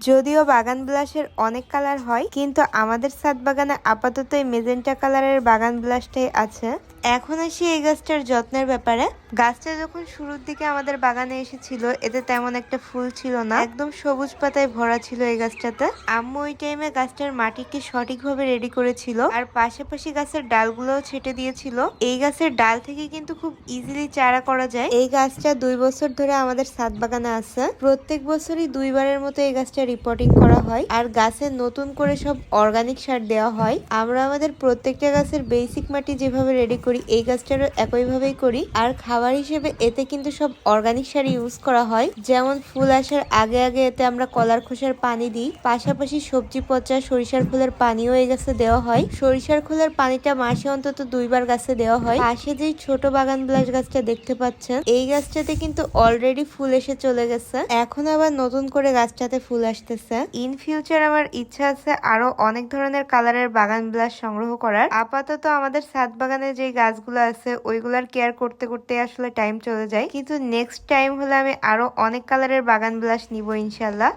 যদিও বাগান বিলাসের অনেক কালার হয়, কিন্তু আমাদের ছাদ বাগানে আপাতত এই মেজেন্টা কালারের বাগান বিলাসটাই আছে। এখন আসি এই গাছটার যত্নের ব্যাপারে। গাছটা যখন শুরুর দিকে আমাদের বাগানে এসেছিল, এতে তেমন একটা ফুল ছিল না, একদম সবুজ পাতায় ভরা ছিল এই গাছটাতে। আম্মু ওই টাইমে গাছটার মাটিকে সঠিকভাবে রেডি করেছিল, আর পাশাপাশি গাছের ডালগুলোও ছেটে দিয়েছিল। এই গাছের ডাল থেকে কিন্তু খুব ইজিলি চারা করা যায়। এই গাছটা 2 বছর ধরে আমাদের ছাদ বাগানে আছে। প্রত্যেক বছরই 2 বারের মতো এই গাছটা রিপোর্টিং করা হয়, আর গাছে নতুন করে সব অর্গানিক সার দেওয়া হয়। আমরা আমাদের প্রত্যেকটা গাছের বেসিক মাটি যেভাবে রেডি করি, এই গাছটারও একইভাবেই করি। আর খাবার হিসেবে এতে কিন্তু সব অর্গানিক সার ইউজ করা হয়। যেমন ফুল আসার আগে আগে এতে আমরা কলার খোসার পানি দিই, পাশাপাশি সবজি পচা সরিষার খোলের পানিও এই গাছে দেওয়া হয়। সরিষার খোলের পানিটা মাসে অন্তত 2 বার গাছে দেওয়া হয়। পাশে যেই ছোট বাগান বিলাস গাছটা দেখতে পাচ্ছেন, এই গাছটাতে কিন্তু অলরেডি ফুল এসে চলে গেছে। এখন আবার নতুন করে গাছটাতে ফুল আসতেছে। ইন ফিউচার আমার ইচ্ছা আছে আরো অনেক ধরনের কালারের বাগান বিলাস সংগ্রহ করার। আপাতত আমাদের ছাদ বাগানে যে গাছগুলো আছে ওইগুলার কেয়ার করতে করতে আসলে টাইম চলে যায়, কিন্তু নেক্সট টাইম হলে আমি আরো অনেক কালারের বাগান বিলাস নিব ইনশাল্লাহ।